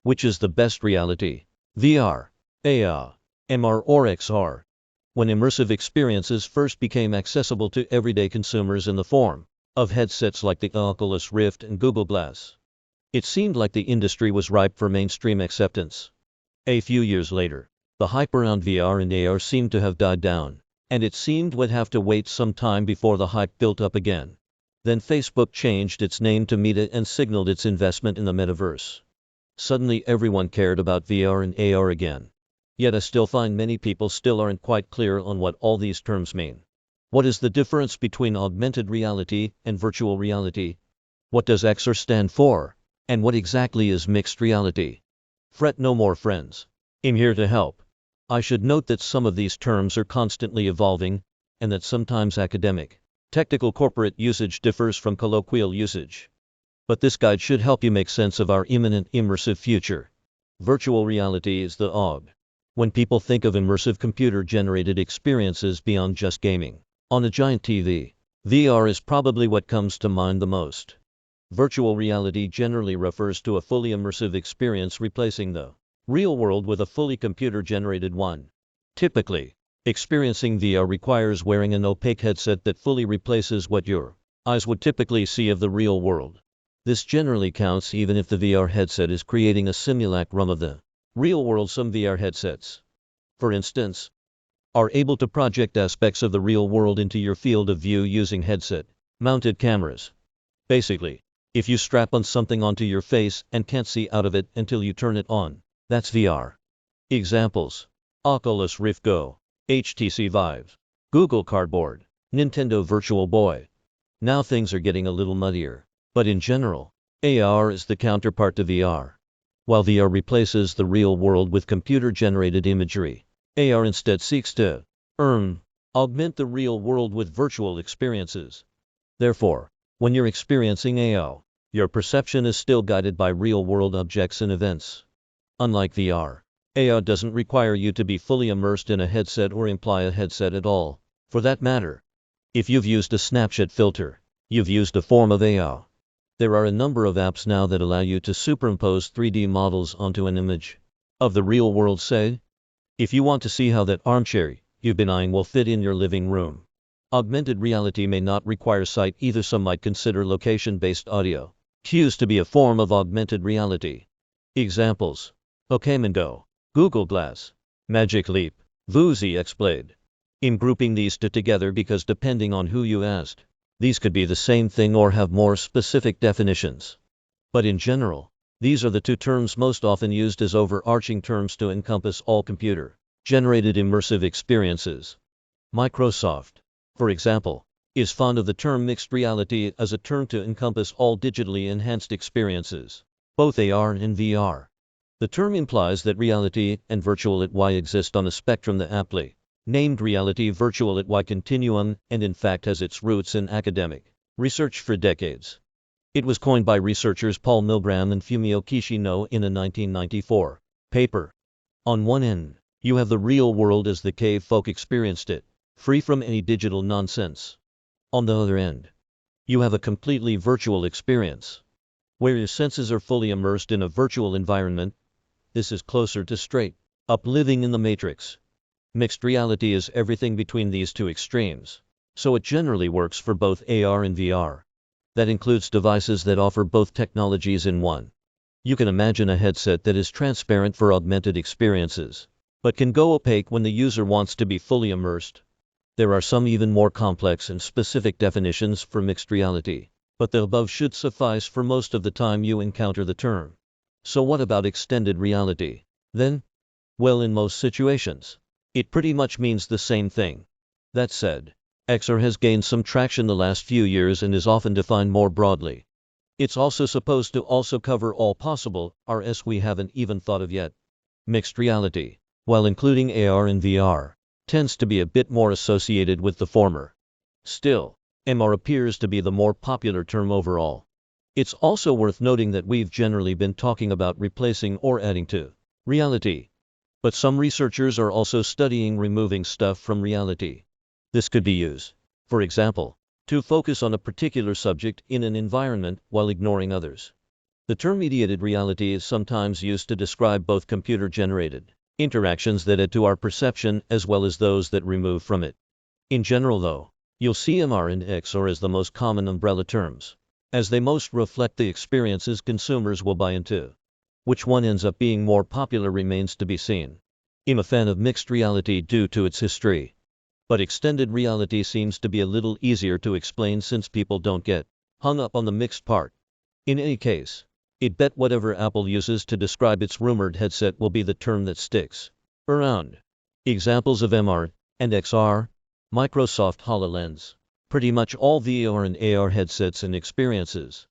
Which is the best reality? VR, AR, MR or XR? When immersive experiences first became accessible to everyday consumers in the form of headsets like the Oculus Rift and Google Glass, it seemed like the industry was ripe for mainstream acceptance. A few years later, the hype around VR and AR seemed to have died down, and it seemed we'd have to wait some time before the hype built up again. Then Facebook changed its name to Meta and signaled its investment in the metaverse. Suddenly everyone cared about VR and AR again. Yet I still find many people still aren't quite clear on what all these terms mean. What is the difference between augmented reality and virtual reality? What does XR stand for? And what exactly is mixed reality? Fret no more, friends. I'm here to help. I should note that some of these terms are constantly evolving, and that sometimes academic, technical corporate usage differs from colloquial usage. But this guide should help you make sense of our imminent immersive future. Virtual reality is the AUG. When people think of immersive computer-generated experiences beyond just gaming on a giant TV, VR is probably what comes to mind the most. Virtual reality generally refers to a fully immersive experience replacing the real world with a fully computer-generated one. Typically, experiencing VR requires wearing an opaque headset that fully replaces what your eyes would typically see of the real world. This generally counts even if the VR headset is creating a simulacrum of the real world. Some VR headsets, for instance, are able to project aspects of the real world into your field of view using headset-mounted cameras. Basically, if you strap on something onto your face and can't see out of it until you turn it on, that's VR. Examples: Oculus Rift Go, HTC Vive, Google Cardboard, Nintendo Virtual Boy. Now things are getting a little muddier, but in general, AR is the counterpart to VR. While VR replaces the real world with computer-generated imagery, AR instead seeks to augment the real world with virtual experiences. Therefore, when you're experiencing AR, your perception is still guided by real-world objects and events. Unlike VR, AR doesn't require you to be fully immersed in a headset or imply a headset at all. For that matter, if you've used a Snapchat filter, you've used a form of AR. There are a number of apps now that allow you to superimpose 3D models onto an image of the real world, say. If you want to see how that armchair you've been eyeing will fit in your living room, augmented reality may not require sight either. Some might consider location-based audio cues to be a form of augmented reality. Examples: Pokemon Go, Google Glass, Magic Leap, Vuzi X-Blade. I'm grouping these two together because depending on who you asked, these could be the same thing or have more specific definitions. But in general, these are the two terms most often used as overarching terms to encompass all computer-generated immersive experiences. Microsoft, for example, is fond of the term mixed reality as a term to encompass all digitally enhanced experiences, both AR and VR. The term implies that reality and virtual at Y exist on a spectrum, the aptly named reality virtual at Y continuum, and in fact has its roots in academic research for decades. It was coined by researchers Paul Milgram and Fumio Kishino in a 1994 paper. On one end, you have the real world as the cave folk experienced it, free from any digital nonsense. On the other end, you have a completely virtual experience, where your senses are fully immersed in a virtual environment. This is closer to straight-up living in the Matrix. Mixed reality is everything between these two extremes, so it generally works for both AR and VR. That includes devices that offer both technologies in one. You can imagine a headset that is transparent for augmented experiences, but can go opaque when the user wants to be fully immersed. There are some even more complex and specific definitions for mixed reality, but the above should suffice for most of the time you encounter the term. So what about extended reality, then? Well, in most situations, it pretty much means the same thing. That said, XR has gained some traction the last few years and is often defined more broadly. It's also supposed to also cover all possible RS we haven't even thought of yet. Mixed reality, while including AR and VR, tends to be a bit more associated with the former. Still, MR appears to be the more popular term overall. It's also worth noting that we've generally been talking about replacing or adding to reality. But some researchers are also studying removing stuff from reality. This could be used, for example, to focus on a particular subject in an environment while ignoring others. The term mediated reality is sometimes used to describe both computer-generated interactions that add to our perception as well as those that remove from it. In general, though, you'll see MR and XR as the most common umbrella terms, as they most reflect the experiences consumers will buy into. Which one ends up being more popular remains to be seen. I'm a fan of mixed reality due to its history. But extended reality seems to be a little easier to explain since people don't get hung up on the mixed part. In any case, I'd bet whatever Apple uses to describe its rumored headset will be the term that sticks around. Examples of MR and XR: Microsoft HoloLens. Pretty much all VR and AR headsets and experiences